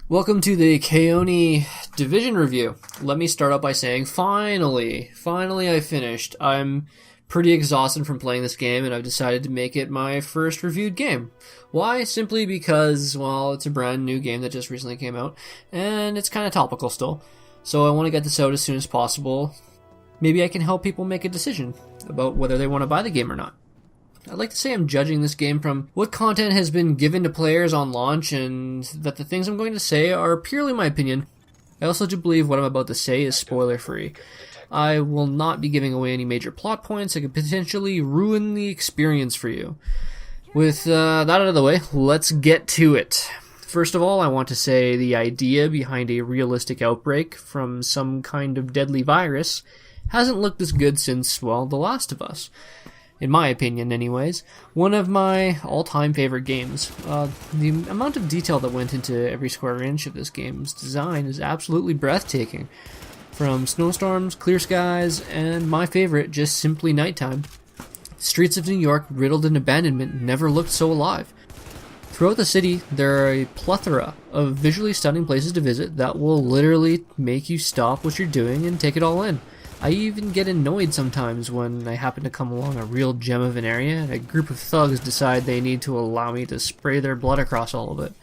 Welcome to the Kaeoni Division Review. Let me start out by saying, finally I finished. I'm pretty exhausted from playing this game, and I've decided to make it my first reviewed game. Why? Simply because, well, it's a brand new game that just recently came out, and it's kind of topical still. So I want to get this out as soon as possible. Maybe I can help people make a decision about whether they want to buy the game or not. I'd like to say I'm judging this game from what content has been given to players on launch, and that the things I'm going to say are purely my opinion. I also do believe what I'm about to say is spoiler-free. I will not be giving away any major plot points that could potentially ruin the experience for you. With that out of the way, let's get to it. First of all, I want to say the idea behind a realistic outbreak from some kind of deadly virus hasn't looked as good since, well, The Last of Us. In my opinion, anyways. One of my all-time favorite games. The amount of detail that went into every square inch of this game's design is absolutely breathtaking. From snowstorms, clear skies, and my favorite, just simply nighttime. The streets of New York, riddled in abandonment, never looked so alive. Throughout the city, there are a plethora of visually stunning places to visit that will literally make you stop what you're doing and take it all in. I even get annoyed sometimes when I happen to come along a real gem of an area and a group of thugs decide they need to allow me to spray their blood across all of it.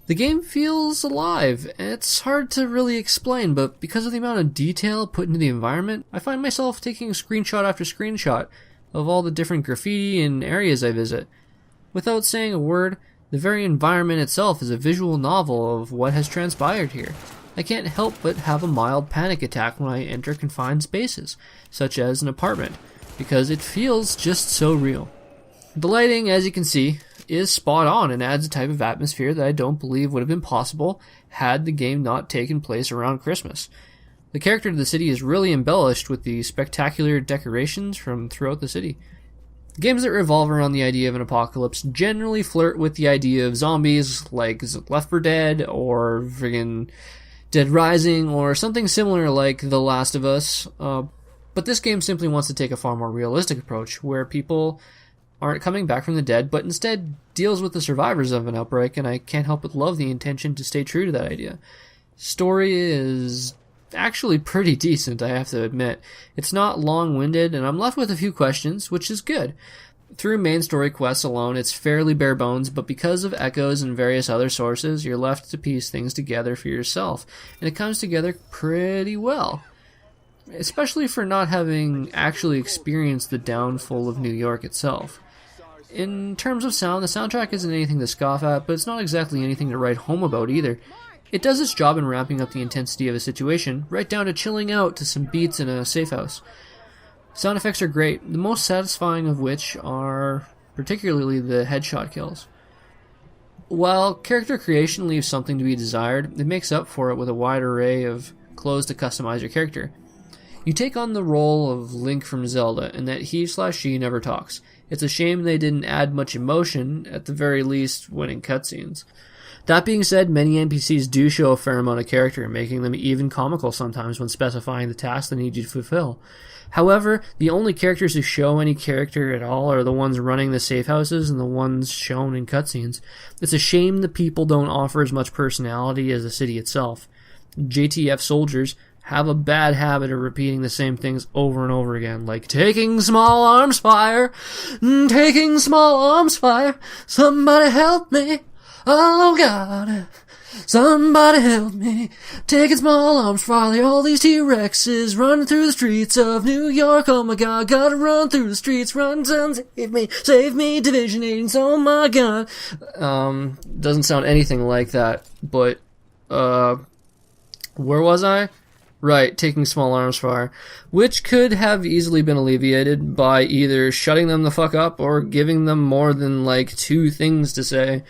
The game feels alive. It's hard to really explain, but because of the amount of detail put into the environment, I find myself taking screenshot after screenshot of all the different graffiti and areas I visit. Without saying a word, the very environment itself is a visual novel of what has transpired here. I can't help but have a mild panic attack when I enter confined spaces, such as an apartment, because it feels just so real. The lighting, as you can see, is spot on and adds a type of atmosphere that I don't believe would have been possible had the game not taken place around Christmas. The character of the city is really embellished with the spectacular decorations from throughout the city. Games that revolve around the idea of an apocalypse generally flirt with the idea of zombies, like Left 4 Dead, or friggin' Dead Rising, or something similar like The Last of Us, but this game simply wants to take a far more realistic approach, where people aren't coming back from the dead, but instead deals with the survivors of an outbreak, and I can't help but love the intention to stay true to that idea. Story is actually pretty decent, I have to admit. It's not long-winded, and I'm left with a few questions, which is good. Through main story quests alone, it's fairly bare bones, but because of echoes and various other sources, you're left to piece things together for yourself, and it comes together pretty well. Especially for not having actually experienced the downfall of New York itself. In terms of sound, the soundtrack isn't anything to scoff at, but it's not exactly anything to write home about either. It does its job in ramping up the intensity of a situation, right down to chilling out to some beats in a safe house. Sound effects are great, the most satisfying of which are particularly the headshot kills. While character creation leaves something to be desired, it makes up for it with a wide array of clothes to customize your character. You take on the role of Link from Zelda, in that he/she never talks. It's a shame they didn't add much emotion, at the very least when in cutscenes. That being said, many NPCs do show a fair amount of character, making them even comical sometimes when specifying the tasks they need you to fulfill. However, the only characters who show any character at all are the ones running the safe houses and the ones shown in cutscenes. It's a shame the people don't offer as much personality as the city itself. JTF soldiers have a bad habit of repeating the same things over and over again, like, taking small arms fire, taking small arms fire, somebody help me, oh God, somebody help me, taking small arms fire, all these T-Rexes running through the streets of New York, oh my God, gotta run through the streets, run, son, save me, Division Agents, oh my God. Doesn't sound anything like that, but, where was I? Right, taking small arms fire, which could have easily been alleviated by either shutting them the fuck up or giving them more than, like, 2 things to say.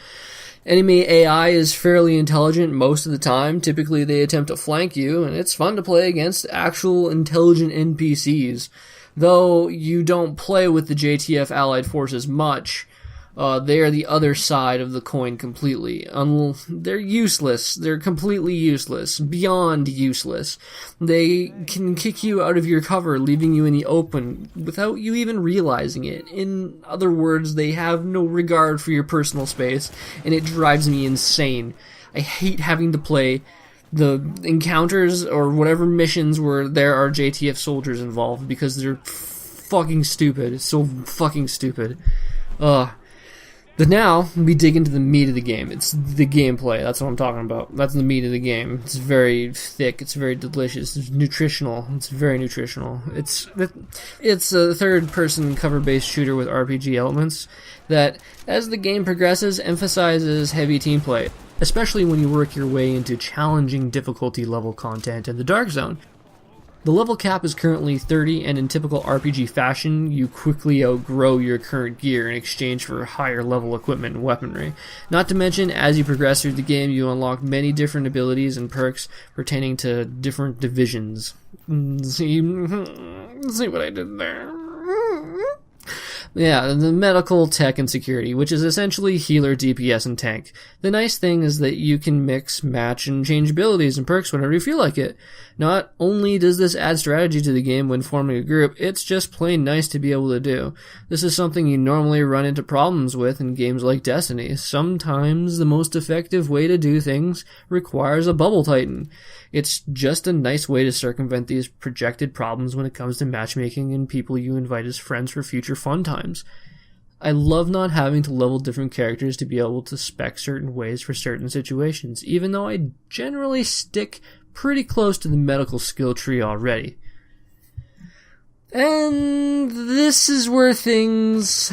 Enemy AI is fairly intelligent most of the time. Typically they attempt to flank you, and it's fun to play against actual intelligent NPCs. Though you don't play with the JTF allied forces much, they are the other side of the coin completely. They're useless. They're completely useless. Beyond useless. They can kick you out of your cover, leaving you in the open without you even realizing it. In other words, they have no regard for your personal space, and it drives me insane. I hate having to play the encounters or whatever missions where there are JTF soldiers involved because they're fucking stupid. It's so fucking stupid. But now, we dig into the meat of the game. It's the gameplay. That's what I'm talking about. That's the meat of the game. It's very thick. It's very delicious. It's nutritional. It's very nutritional. It's a third-person cover-based shooter with RPG elements that, as the game progresses, emphasizes heavy team play, especially when you work your way into challenging difficulty level content in the Dark Zone. The level cap is currently 30, and in typical RPG fashion, you quickly outgrow your current gear in exchange for higher level equipment and weaponry. Not to mention, as you progress through the game, you unlock many different abilities and perks pertaining to different divisions. See what I did there? Yeah, the medical, tech, and security, which is essentially healer, DPS, and tank. The nice thing is that you can mix, match, and change abilities and perks whenever you feel like it. Not only does this add strategy to the game when forming a group, it's just plain nice to be able to do. This is something you normally run into problems with in games like Destiny. Sometimes the most effective way to do things requires a bubble titan. It's just a nice way to circumvent these projected problems when it comes to matchmaking and people you invite as friends for future fun times. I love not having to level different characters to be able to spec certain ways for certain situations, even though I generally stick pretty close to the medical skill tree already. And this is where things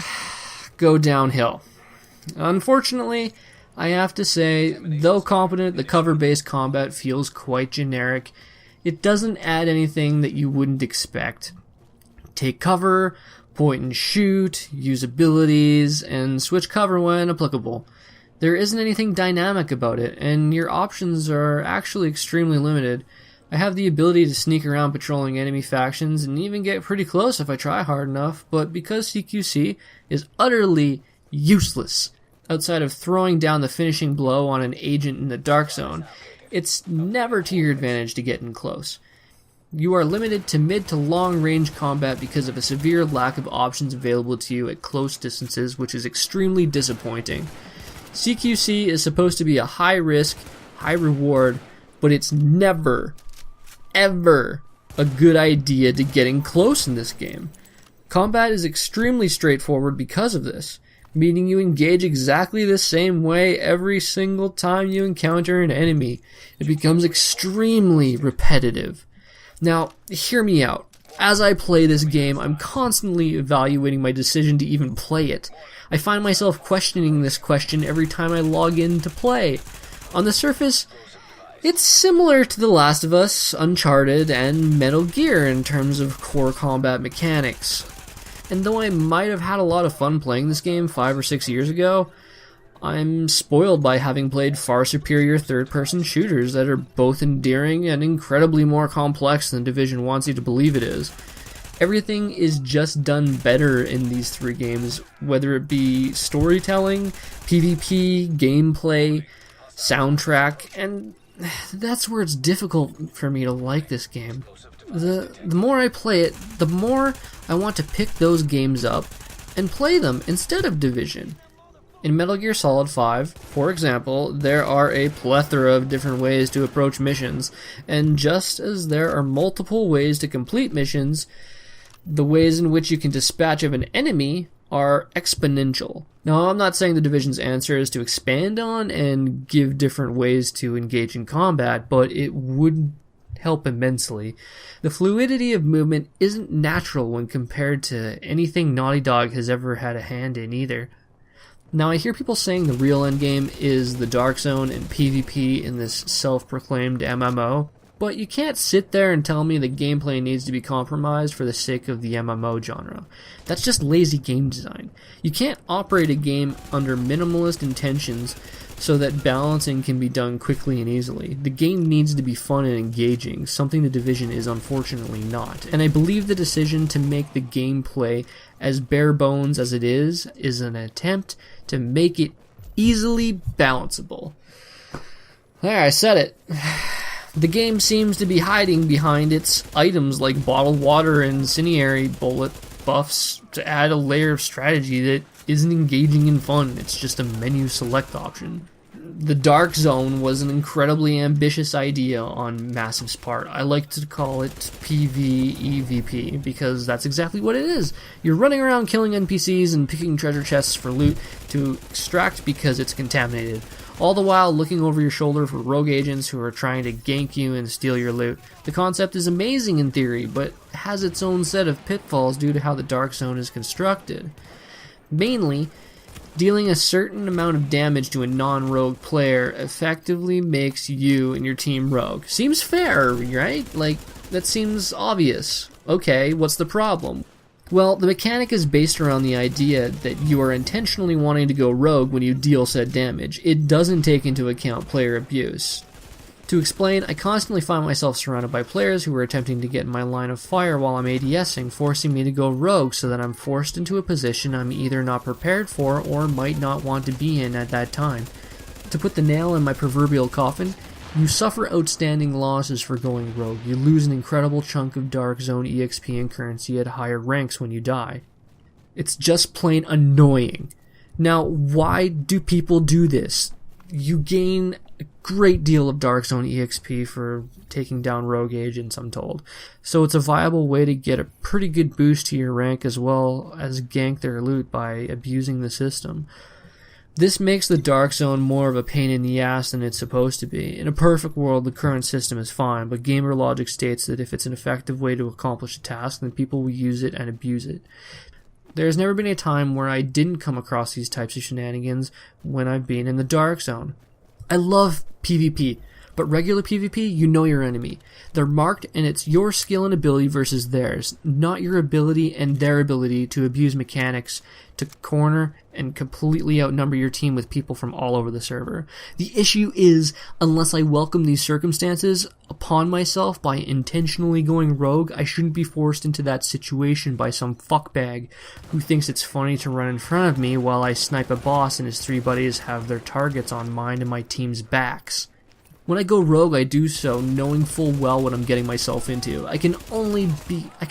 go downhill. Unfortunately, I have to say, though competent, the cover-based combat feels quite generic. It doesn't add anything that you wouldn't expect. Take cover, point and shoot, use abilities, and switch cover when applicable. There isn't anything dynamic about it, and your options are actually extremely limited. I have the ability to sneak around patrolling enemy factions and even get pretty close if I try hard enough, but because CQC is utterly useless outside of throwing down the finishing blow on an agent in the Dark Zone, it's never to your advantage to get in close. You are limited to mid to long range combat because of a severe lack of options available to you at close distances, which is extremely disappointing. CQC is supposed to be a high risk, high reward, but it's never, ever a good idea to getting close in this game. Combat is extremely straightforward because of this, meaning you engage exactly the same way every single time you encounter an enemy. It becomes extremely repetitive. Now, hear me out. As I play this game, I'm constantly evaluating my decision to even play it. I find myself questioning this question every time I log in to play. On the surface, it's similar to The Last of Us, Uncharted, and Metal Gear in terms of core combat mechanics. And though I might have had a lot of fun playing this game 5 or 6 years ago, I'm spoiled by having played far superior third-person shooters that are both endearing and incredibly more complex than Division wants you to believe it is. Everything is just done better in these three games, whether it be storytelling, PvP, gameplay, soundtrack, and that's where it's difficult for me to like this game. The more I play it, the more I want to pick those games up and play them instead of Division. In Metal Gear Solid 5, for example, there are a plethora of different ways to approach missions, and just as there are multiple ways to complete missions, the ways in which you can dispatch of an enemy are exponential. Now, I'm not saying the Division's answer is to expand on and give different ways to engage in combat, but it would help immensely. The fluidity of movement isn't natural when compared to anything Naughty Dog has ever had a hand in either. Now, I hear people saying the real endgame is the Dark Zone and PvP in this self-proclaimed MMO, but you can't sit there and tell me the gameplay needs to be compromised for the sake of the MMO genre. That's just lazy game design. You can't operate a game under minimalist intentions so that balancing can be done quickly and easily. The game needs to be fun and engaging, something the Division is unfortunately not. And I believe the decision to make the gameplay as bare bones as it is an attempt to make it easily balanceable. There, I said it. The game seems to be hiding behind its items like bottled water and incendiary bullet buffs to add a layer of strategy that isn't engaging and fun. It's just a menu select option. The Dark Zone was an incredibly ambitious idea on Massive's part. I like to call it PvEVP because that's exactly what it is. You're running around killing NPCs and picking treasure chests for loot to extract because it's contaminated, all the while looking over your shoulder for rogue agents who are trying to gank you and steal your loot. The concept is amazing in theory, but has its own set of pitfalls due to how the Dark Zone is constructed. Mainly, dealing a certain amount of damage to a non-rogue player effectively makes you and your team rogue. Seems fair, right? Like, that seems obvious. Okay, what's the problem? Well, the mechanic is based around the idea that you are intentionally wanting to go rogue when you deal said damage. It doesn't take into account player abuse. To explain, I constantly find myself surrounded by players who are attempting to get in my line of fire while I'm ADSing, forcing me to go rogue so that I'm forced into a position I'm either not prepared for or might not want to be in at that time. To put the nail in my proverbial coffin, you suffer outstanding losses for going rogue. You lose an incredible chunk of Dark Zone EXP and currency at higher ranks when you die. It's just plain annoying. Now, why do people do this? You gain a great deal of Dark Zone EXP for taking down rogue agents, I'm told. So it's a viable way to get a pretty good boost to your rank as well as gank their loot by abusing the system. This makes the Dark Zone more of a pain in the ass than it's supposed to be. In a perfect world, the current system is fine, but gamer logic states that if it's an effective way to accomplish a task, then people will use it and abuse it. There's never been a time where I didn't come across these types of shenanigans when I've been in the Dark Zone. I love PvP, but regular PvP, you know your enemy. They're marked and it's your skill and ability versus theirs, not your ability and their ability to abuse mechanics, to corner and completely outnumber your team with people from all over the server. The issue is, unless I welcome these circumstances upon myself by intentionally going rogue, I shouldn't be forced into that situation by some fuckbag who thinks it's funny to run in front of me while I snipe a boss and his 3 buddies have their targets on mine and my team's backs. When I go rogue, I do so knowing full well what I'm getting myself into. I can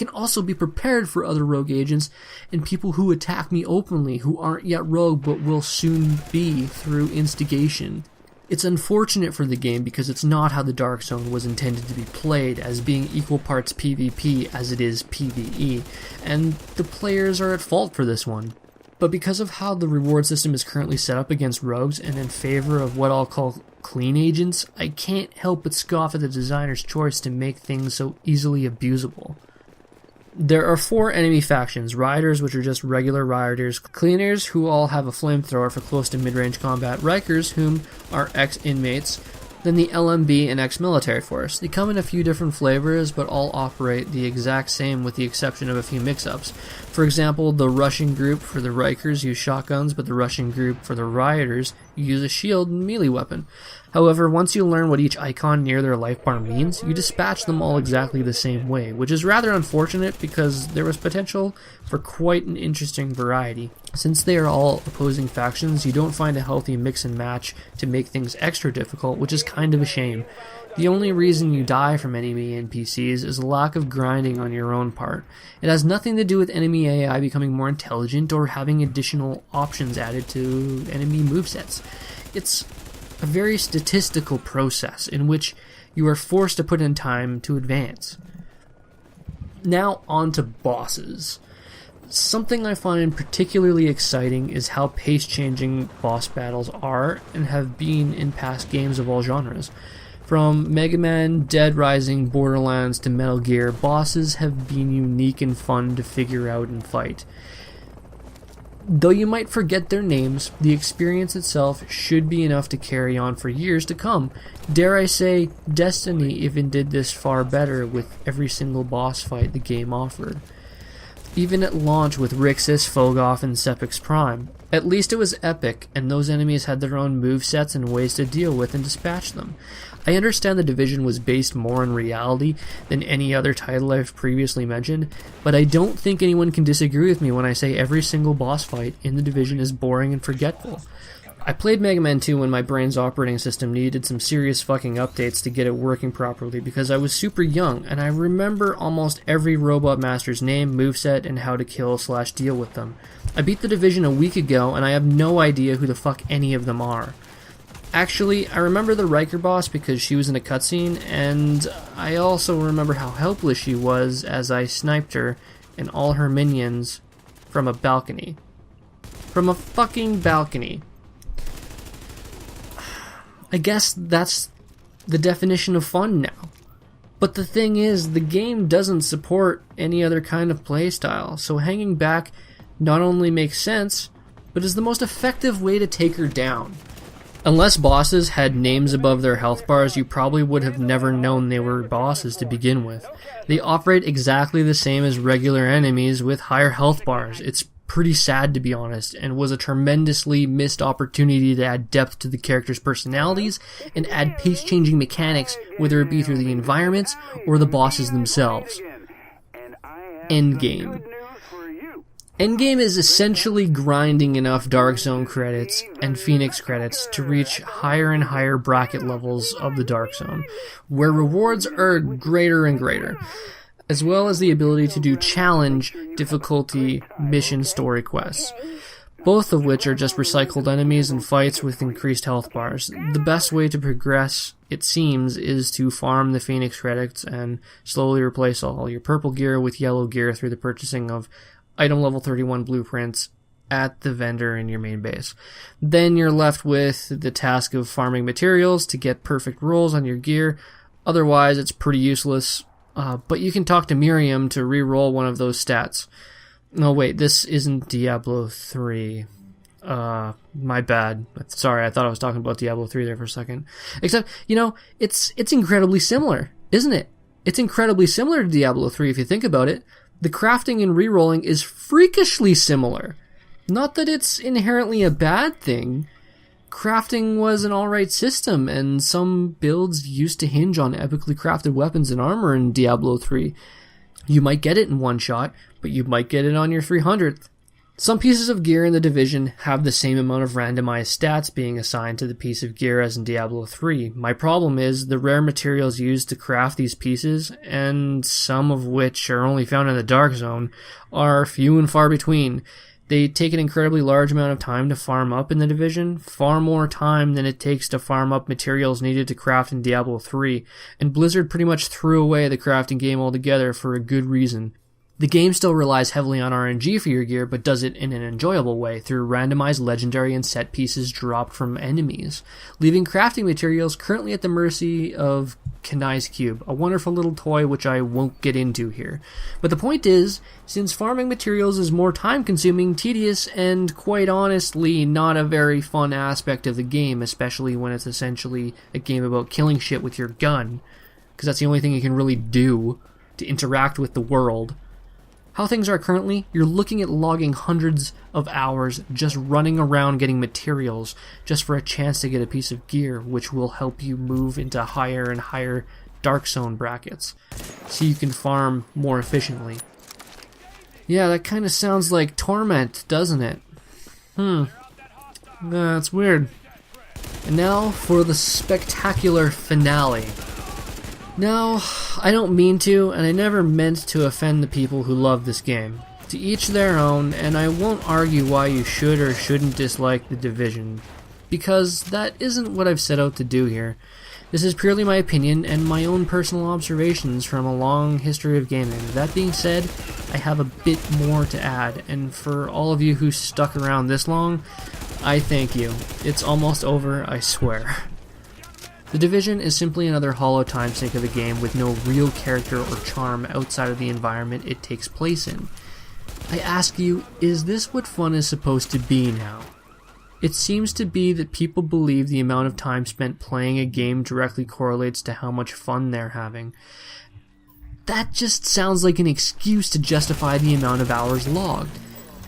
also be prepared for other rogue agents and people who attack me openly, who aren't yet rogue but will soon be through instigation. It's unfortunate for the game because it's not how the Dark Zone was intended to be played, as being equal parts PvP as it is PvE, and the players are at fault for this one. But because of how the reward system is currently set up against rogues and in favor of what I'll call clean agents, I can't help but scoff at the designer's choice to make things so easily abusable. There are 4 enemy factions: Riders, which are just regular Rioters; Cleaners, who all have a flamethrower for close to mid-range combat; Rikers, whom are ex-inmates; then the LMB and ex-military force. They come in a few different flavors, but all operate the exact same with the exception of a few mix-ups. For example, the Russian group for the Rikers use shotguns, but the Russian group for the Rioters use a shield and melee weapon. However, once you learn what each icon near their life bar means, you dispatch them all exactly the same way, which is rather unfortunate because there was potential for quite an interesting variety. Since they are all opposing factions, you don't find a healthy mix and match to make things extra difficult, which is kind of a shame. The only reason you die from enemy NPCs is a lack of grinding on your own part. It has nothing to do with enemy AI becoming more intelligent or having additional options added to enemy movesets. It's a very statistical process in which you are forced to put in time to advance. Now on to bosses. Something I find particularly exciting is how pace-changing boss battles are and have been in past games of all genres. From Mega Man, Dead Rising, Borderlands to Metal Gear, bosses have been unique and fun to figure out and fight. Though you might forget their names, the experience itself should be enough to carry on for years to come. Dare I say, Destiny even did this far better with every single boss fight the game offered. Even at launch with Rixus, Fogoth, and Sepix Prime. At least it was epic, and those enemies had their own movesets and ways to deal with and dispatch them. I understand the Division was based more on reality than any other title I've previously mentioned, but I don't think anyone can disagree with me when I say every single boss fight in the Division is boring and forgetful. I played Mega Man 2 when my brain's operating system needed some serious fucking updates to get it working properly because I was super young, and I remember almost every Robot Master's name, moveset, and how to kill/deal with them. I beat the Division a week ago, and I have no idea who the fuck any of them are. Actually, I remember the Riker boss because she was in a cutscene, and I also remember how helpless she was as I sniped her and all her minions from a balcony. From a fucking balcony. I guess that's the definition of fun now. But the thing is, the game doesn't support any other kind of playstyle, so hanging back not only makes sense, but is the most effective way to take her down. Unless bosses had names above their health bars, you probably would have never known they were bosses to begin with. They operate exactly the same as regular enemies with higher health bars. It's pretty sad, to be honest, and was a tremendously missed opportunity to add depth to the characters' personalities and add pace-changing mechanics, whether it be through the environments or the bosses themselves. Endgame. Endgame is essentially grinding enough Dark Zone credits and Phoenix credits to reach higher and higher bracket levels of the Dark Zone, where rewards are greater and greater, as well as the ability to do challenge, difficulty, mission story quests, both of which are just recycled enemies and fights with increased health bars. The best way to progress, it seems, is to farm the Phoenix credits and slowly replace all your purple gear with yellow gear through the purchasing of item level 31 blueprints at the vendor in your main base. Then you're left with the task of farming materials to get perfect rolls on your gear. Otherwise, it's pretty useless. But you can talk to Miriam to re-roll one of those stats. No, wait, this isn't Diablo 3. My bad. Sorry, I thought I was talking about Diablo 3 there for a second. Except, it's incredibly similar, isn't it? It's incredibly similar to Diablo 3 if you think about it. The crafting and re-rolling is freakishly similar. Not that it's inherently a bad thing. Crafting was an alright system, and some builds used to hinge on epically crafted weapons and armor in Diablo 3. You might get it in one shot, but you might get it on your 300th. Some pieces of gear in the Division have the same amount of randomized stats being assigned to the piece of gear as in Diablo 3. My problem is the rare materials used to craft these pieces, and some of which are only found in the Dark Zone, are few and far between. They take an incredibly large amount of time to farm up in the Division, far more time than it takes to farm up materials needed to craft in Diablo 3, and Blizzard pretty much threw away the crafting game altogether for a good reason. The game still relies heavily on RNG for your gear, but does it in an enjoyable way through randomized legendary and set pieces dropped from enemies, leaving crafting materials currently at the mercy of Kaeoni's Cube, a wonderful little toy which I won't get into here. But the point is, since farming materials is more time-consuming, tedious, and quite honestly not a very fun aspect of the game, especially when it's essentially a game about killing shit with your gun, because that's the only thing you can really do to interact with the world. How things are currently, you're looking at logging hundreds of hours just running around getting materials just for a chance to get a piece of gear, which will help you move into higher and higher Dark Zone brackets, so you can farm more efficiently. Yeah, that kind of sounds like torment, doesn't it? That's weird. And now for the spectacular finale. Now, I don't mean to, and I never meant to offend the people who love this game. To each their own, and I won't argue why you should or shouldn't dislike The Division, because that isn't what I've set out to do here. This is purely my opinion and my own personal observations from a long history of gaming. That being said, I have a bit more to add, and for all of you who stuck around this long, I thank you. It's almost over, I swear. The Division is simply another hollow time sink of a game with no real character or charm outside of the environment it takes place in. I ask you, is this what fun is supposed to be now? It seems to be that people believe the amount of time spent playing a game directly correlates to how much fun they're having. That just sounds like an excuse to justify the amount of hours logged.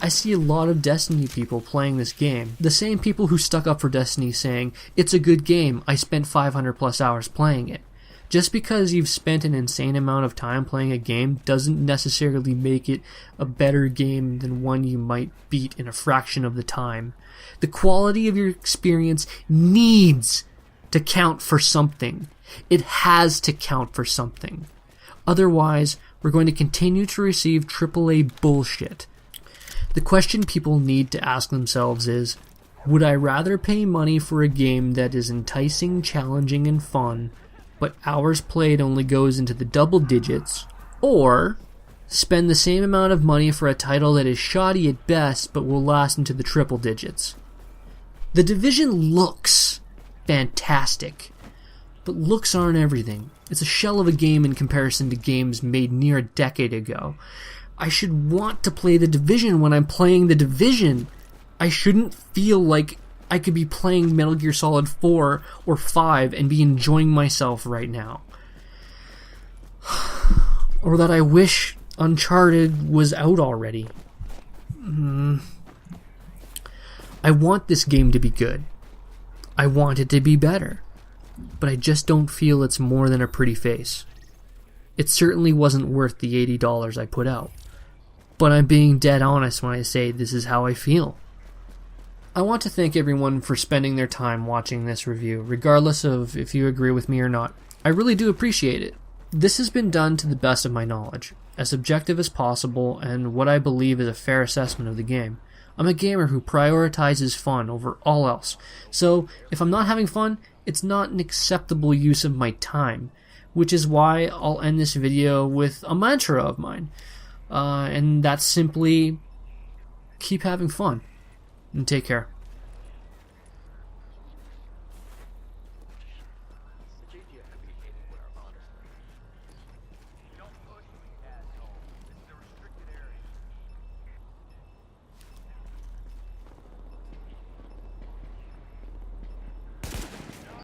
I see a lot of Destiny people playing this game. The same people who stuck up for Destiny saying, "It's a good game, I spent 500 plus hours playing it." Just because you've spent an insane amount of time playing a game doesn't necessarily make it a better game than one you might beat in a fraction of the time. The quality of your experience needs to count for something. It has to count for something. Otherwise, we're going to continue to receive AAA bullshit. The question people need to ask themselves is, Would I rather pay money for a game that is enticing, challenging, and fun, but hours played only goes into the double digits, or spend the same amount of money for a title that is shoddy at best but will last into the triple digits? The Division looks fantastic, but looks aren't everything. It's a shell of a game in comparison to games made near a decade ago. I should want to play The Division when I'm playing The Division. I shouldn't feel like I could be playing Metal Gear Solid 4 or 5 and be enjoying myself right now. Or that I wish Uncharted was out already. I want this game to be good. I want it to be better. But I just don't feel it's more than a pretty face. It certainly wasn't worth the $80 I put out. But I'm being dead honest when I say this is how I feel. I want to thank everyone for spending their time watching this review, regardless of if you agree with me or not. I really do appreciate it. This has been done to the best of my knowledge, as objective as possible, and what I believe is a fair assessment of the game. I'm a gamer who prioritizes fun over all else, so if I'm not having fun, it's not an acceptable use of my time, which is why I'll end this video with a mantra of mine, and that's simply keep having fun. And take care.